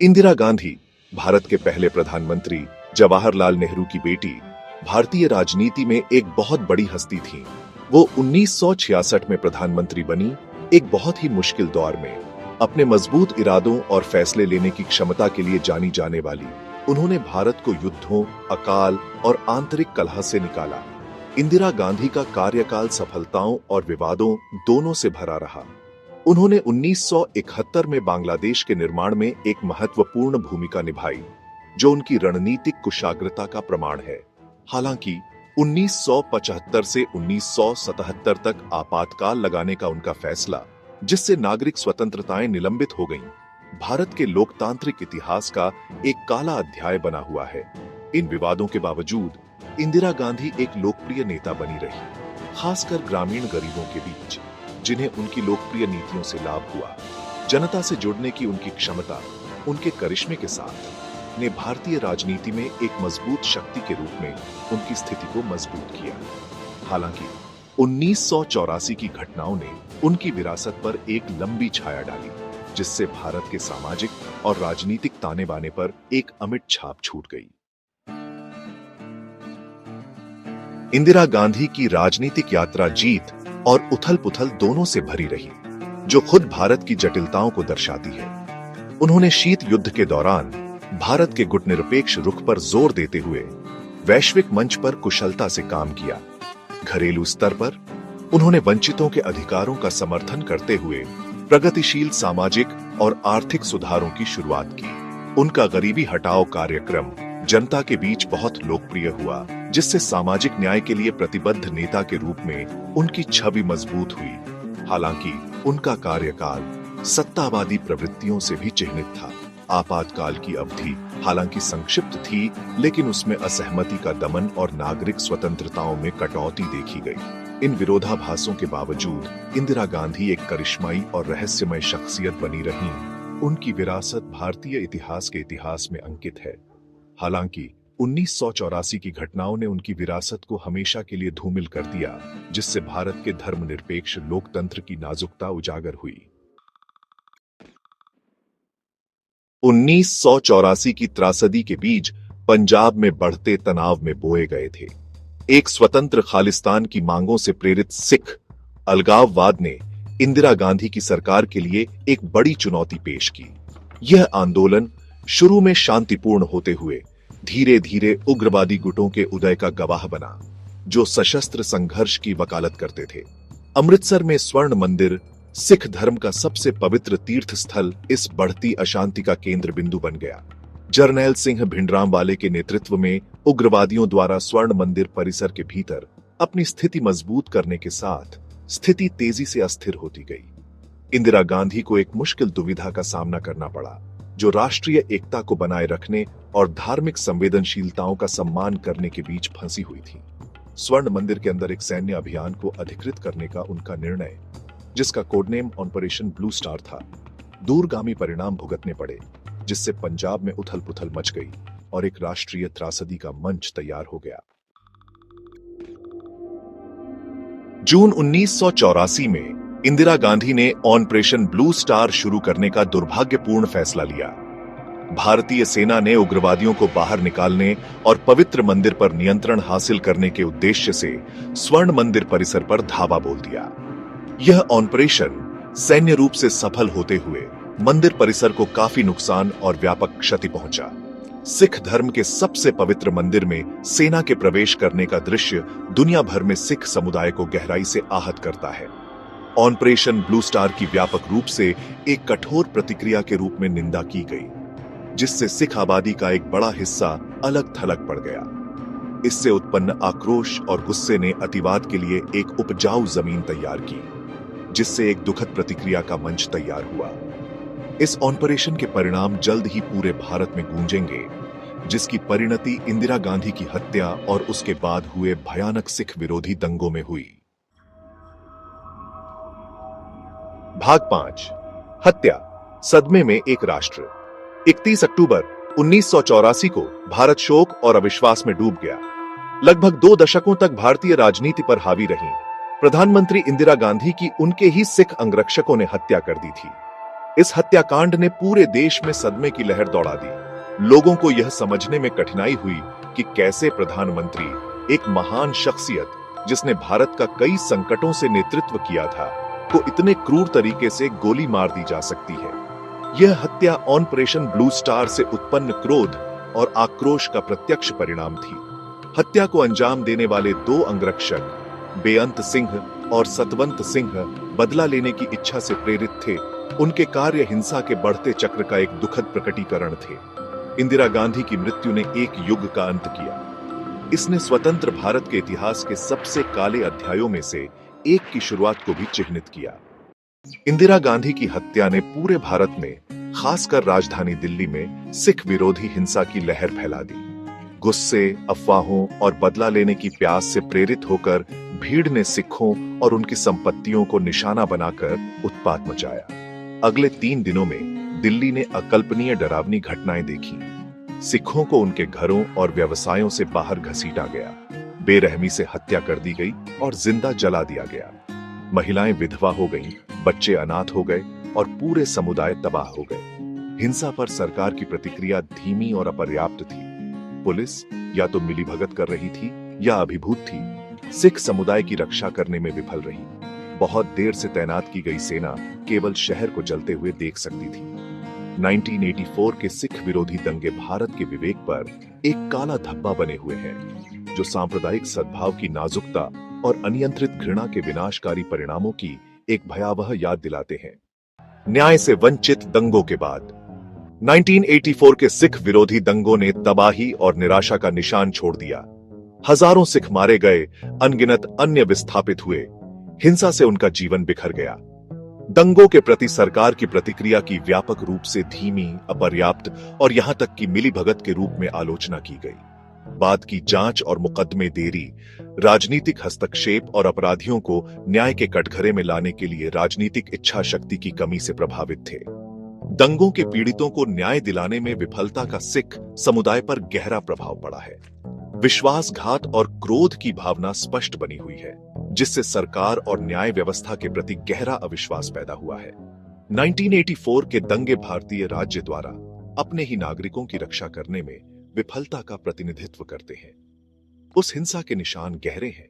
इंदिरा गांधी भारत के पहले प्रधानमंत्री जवाहरलाल नेहरू की बेटी, भारतीय राजनीति में एक बहुत बड़ी हस्ती थी। वो 1966 में प्रधानमंत्री बनी। एक बहुत ही मुश्किल दौर में अपने मजबूत इरादों और फैसले लेने की क्षमता के लिए जानी जाने वाली उन्होंने भारत को युद्धों, अकाल और आंतरिक कलह से निकाला। इंदिरा गांधी का कार्यकाल सफलताओं और विवादों दोनों से भरा रहा। उन्होंने 1971 में बांग्लादेश के निर्माण में एक महत्वपूर्ण भूमिका निभाई, जो उनकी रणनीतिक कुशाग्रता का प्रमाण है। हालांकि 1975 से 1977 तक आपातकाल लगाने का उनका फैसला, जिससे नागरिक स्वतंत्रताएं निलंबित हो गईं, भारत के लोकतांत्रिक इतिहास का एक काला अध्याय बना हुआ है। इन विवादों के बावजूद इंदिरा गांधी एक लोकप्रिय नेता बनी रही, खासकर ग्रामीण गरीबों के बीच, जिन्हें उनकी लोकप्रिय नीतियों से लाभ हुआ। जनता से जुड़ने की उनकी क्षमता, उनके करिश्मे के साथ ने भारतीय राजनीति में एक मजबूत शक्ति के रूप में उनकी स्थिति को मजबूत किया। हालांकि 1984 की घटनाओं ने उनकी विरासत पर एक लंबी छाया डाली, जिससे भारत के सामाजिक और राजनीतिक ताने बाने पर एक अमिट छाप छूट गई। इंदिरा गांधी की राजनीतिक यात्रा जीत और उथल पुथल दोनों से भरी रही, जो खुद भारत की जटिलताओं को दर्शाती है। उन्होंने शीत युद्ध के दौरान भारत के गुटनिरपेक्ष रुख पर जोर देते हुए वैश्विक मंच पर कुशलता से काम किया। घरेलू स्तर पर उन्होंने वंचितों के अधिकारों का समर्थन करते हुए प्रगतिशील सामाजिक और आर्थिक सुधारों की शुरुआत की। उनका गरीबी हटाओ कार्यक्रम जनता के बीच बहुत लोकप्रिय हुआ, जिससे सामाजिक न्याय के लिए प्रतिबद्ध नेता के रूप में उनकी छवि मजबूत हुई। हालांकि उनका कार्यकाल सत्तावादी प्रवृत्तियों से भी चिह्नित था। आपातकाल की अवधि हालांकि संक्षिप्त थी, लेकिन उसमें असहमति का दमन और नागरिक स्वतंत्रताओं में कटौती देखी गई। इन विरोधाभासों के बावजूद इंदिरा गांधी एक करिश्माई और रहस्यमय शख्सियत बनी रहीं। उनकी विरासत भारतीय इतिहास के इतिहास में अंकित है। हालांकि 1984 की घटनाओं ने उनकी विरासत को हमेशा के लिए धूमिल कर दिया, जिससे भारत के धर्मनिरपेक्ष लोकतंत्र की नाजुकता उजागर हुई। 1984 की त्रासदी के बीज पंजाब में बढ़ते तनाव में बोए गए थे। एक स्वतंत्र खालिस्तान की मांगों से प्रेरित सिख अलगाववाद ने इंदिरा गांधी की सरकार के लिए एक बड़ी चुनौती पेश की। यह आंदोलन शुरू में शांतिपूर्ण होते हुए धीरे धीरे उग्रवादी गुटों के उदय का गवाह बना, जो सशस्त्र संघर्ष की वकालत करते थे। अमृतसर में स्वर्ण मंदिर, सिख धर्म का सबसे पवित्र तीर्थ स्थल, इस बढ़ती अशांति का केंद्र बिंदु बन गया। जरनैल सिंह भिंडरांवाले के नेतृत्व में उग्रवादियों द्वारा स्वर्ण मंदिर परिसर के भीतर अपनी स्थिति मजबूत करने के साथ स्थिति तेजी से अस्थिर होती गई। इंदिरा गांधी को एक मुश्किल दुविधा का सामना करना पड़ा, जो राष्ट्रीय एकता को बनाए रखने और धार्मिक संवेदनशीलताओं का सम्मान करने के बीच फंसी हुई थी। स्वर्ण मंदिर के अंदर एक सैन्य अभियान को अधिकृत करने का उनका निर्णय, जिसका कोडनेम ऑपरेशन ब्लू स्टार था, दूरगामी परिणाम भुगतने पड़े, जिससे पंजाब में उथल पुथल मच गई और एक राष्ट्रीय त्रासदी का मंच तैयार हो गया। जून 1984 में इंदिरा गांधी ने ऑपरेशन ब्लू स्टार शुरू करने का दुर्भाग्यपूर्ण फैसला लिया। भारतीय सेना ने उग्रवादियों को बाहर निकालने और पवित्र मंदिर पर नियंत्रण हासिल करने के उद्देश्य से स्वर्ण मंदिर परिसर पर धावा बोल दिया। यह ऑपरेशन सैन्य रूप से सफल होते हुए मंदिर परिसर को काफी नुकसान और व्यापक क्षति पहुंचा। सिख धर्म के सबसे पवित्र मंदिर में सेना के प्रवेश करने का दृश्य दुनिया भर में सिख समुदाय को गहराई से आहत करता है। ऑपरेशन ब्लू स्टार की व्यापक रूप से एक कठोर प्रतिक्रिया के रूप में निंदा की गई, जिससे सिख आबादी का एक बड़ा हिस्सा अलग थलग पड़ गया। इससे उत्पन्न आक्रोश और गुस्से ने अतिवाद के लिए एक उपजाऊ जमीन तैयार की, जिससे एक दुखद प्रतिक्रिया का मंच तैयार हुआ। इस ऑपरेशन के परिणाम जल्द ही पूरे भारत में गूंजेंगे, जिसकी परिणति इंदिरा गांधी की हत्या और उसके बाद हुए भयानक सिख विरोधी दंगों में हुई। भाग 5, हत्या, सदमे में एक राष्ट्र। 31 अक्टूबर 1984 को भारत शोक और अविश्वास में डूब गया। लगभग 2 दशकों तक भारतीय राजनीति पर हावी रहीं। प्रधानमंत्री इंदिरा गांधी की उनके ही सिख अंगरक्षकों ने हत्या कर दी थी। इस हत्याकांड ने पूरे देश में सदमे की लहर दौड़ा दी। लोगों को यह समझने में कठिनाई हुई कि कैसे प्रधानमंत्री, एक महान शख्सियत जिसने भारत का कई संकटों से नेतृत्व किया था, को इतने क्रूर तरीके से गोली मार दी जा सकती है। यह हत्या ऑपरेशन ब्लू स्टार से उत्पन्न क्रोध और आक्रोश का प्रत्यक्ष परिणाम थी। हत्या को अंजाम देने वाले दो अंगरक्षक बेअंत सिंह और सतवंत सिंह बदला लेने की इच्छा से प्रेरित थे। उनके कार्य हिंसा के बढ़ते चक्र का एक दुखद प्रकटीकरण थे। इंदिरा गांधी की मृत्यु ने एक युग का अंत किया। इसने स्वतंत्र भारत के इतिहास के सबसे काले अध्यायों में से एक की शुरुआत को भी चिह्नित किया। इंदिरा गांधी की हत्या ने पूरे भारत में, खासकर राजधानी दिल्ली में, सिख विरोधी हिंसा की लहर फैला दी। गुस्से, अफवाहों और बदला लेने की प्यास से प्रेरित होकर भीड़ ने सिखों और उनकी संपत्तियों को निशाना बनाकर उत्पात मचाया। अगले 3 दिनों में दिल्ली ने अकल्पनीय डरावनी घटनाएं देखी। सिखों को उनके घरों और व्यवसायों से बाहर घसीटा गया, बेरहमी से हत्या कर दी गई और जिंदा जला दिया गया। महिलाएं विधवा हो गईं, बच्चे अनाथ हो गए और पूरे समुदाय तबाह हो गए। हिंसा पर सरकार की प्रतिक्रिया धीमी और अपर्याप्त थी। पुलिस या तो मिलीभगत कर रही थी या अभिभूत थी। सिख समुदाय की रक्षा करने में विफल रही। बहुत देर से तैनात की गई सेना केवल शहर को जलते हुए देख सकती थी। 1984 के सिख विरोधी दंगे भारत के विवेक पर एक काला धब्बा बने हुए हैं, जो सांप्रदायिक सद्भाव की नाजुकता और अनियंत्रित घृणा के विनाशकारी परिणामों की एक भयावह याद दिलाते हैं। न्याय से वंचित दंगों के बाद 1984 के सिख विरोधी दंगों ने तबाही और निराशा का निशान छोड़ दिया। हजारों सिख मारे गए, अनगिनत अन्य विस्थापित हुए। हिंसा से उनका जीवन बिखर गया। दंगों के प्रति सरकार की प्रतिक्रिया की व्यापक रूप से धीमी, अपर्याप्त और यहां तक कि मिलीभगत के रूप में आलोचना की गई। बात की जांच और मुकदमे देरी, राजनीतिक हस्तक्षेप और अपराधियों को न्याय के कटघरे में लाने के लिए राजनीतिक इच्छा शक्ति की कमी से प्रभावित थे। दंगों के पीड़ितों को न्याय दिलाने में विफलता का सिख समुदाय पर गहरा प्रभाव पड़ा है। विश्वासघात और क्रोध की भावना स्पष्ट बनी हुई है, जिससे सरकार और न्याय व्यवस्था के प्रति गहरा अविश्वास पैदा हुआ है। 1984 के दंगे भारतीय राज्य द्वारा अपने ही नागरिकों की रक्षा करने में विफलता का प्रतिनिधित्व करते हैं। उस हिंसा के निशान गहरे हैं,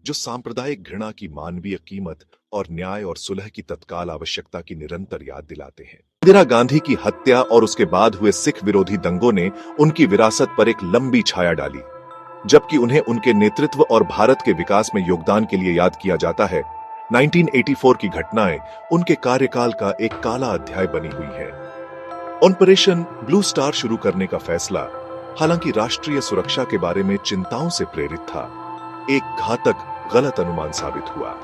जो सांप्रदायिक घृणा की मानवीय कीमत और न्याय और सुलह की तत्काल आवश्यकता की निरंतर याद दिलाते हैं। इंदिरा गांधी की हत्या और उसके बाद हुए सिख विरोधी दंगों ने उनकी विरासत पर एक लंबी छाया डाली। जबकि उन्हें उनके नेतृत्व और भारत के विकास में योगदान के लिए याद किया जाता है, 1984 की घटनाएं उनके कार्यकाल का एक काला अध्याय बनी हुई है। ऑपरेशन ब्लू स्टार शुरू करने का फैसला, हालांकि राष्ट्रीय सुरक्षा के बारे में चिंताओं से प्रेरित था, एक घातक गलत अनुमान साबित हुआ।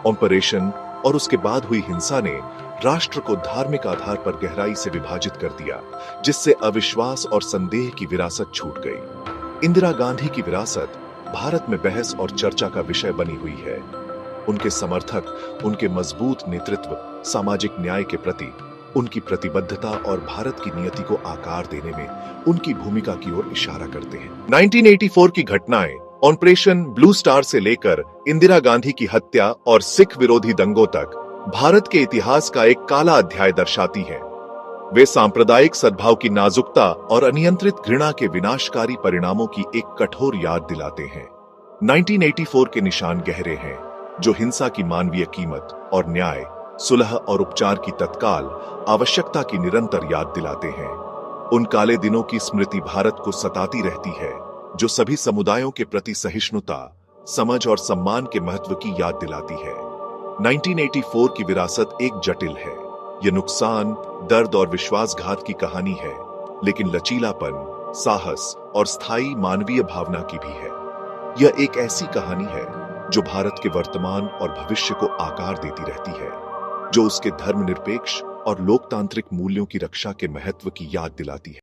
ऑपरेशन और उसके बाद हुई हिंसा ने राष्ट्र को धार्मिक आधार पर गहराई से विभाजित कर दिया, जिससे अविश्वास और संदेह की विरासत छूट गई। इंदिरा गांधी की विरासत भारत में बहस और चर्चा का विषय बनी हुई है। उनके समर्थक उनके मजबूत नेतृत्व, सामाजिक न्याय के प्रति उनकी प्रतिबद्धता और भारत की नियति को आकार देने में उनकी भूमिका की ओर इशारा करते हैं। 1984 की घटनाएं ऑपरेशन ब्लू स्टार से लेकर इंदिरा गांधी की हत्या और सिख विरोधी दंगों तक भारत के इतिहास का एक काला अध्याय दर्शाती हैं। वे सांप्रदायिक सद्भाव की नाजुकता और अनियंत्रित घृणा के विनाशकारी परिणामों की एक कठोर याद दिलाते हैं। 1984 के निशान गहरे हैं, जो हिंसा की मानवीय कीमत और न्याय, सुलह और उपचार की तत्काल आवश्यकता की निरंतर याद दिलाते हैं। उन काले दिनों की स्मृति भारत को सताती रहती है, जो सभी समुदायों के प्रति सहिष्णुता, समझ और सम्मान के महत्व की याद दिलाती है। 1984 की विरासत एक जटिल है। यह नुकसान, दर्द और विश्वासघात की कहानी है, लेकिन लचीलापन, साहस और स्थायी मानवीय भावना की भी है। यह एक ऐसी कहानी है जो भारत के वर्तमान और भविष्य को आकार देती रहती है, जो उसके धर्मनिरपेक्ष और लोकतांत्रिक मूल्यों की रक्षा के महत्व की याद दिलाती है।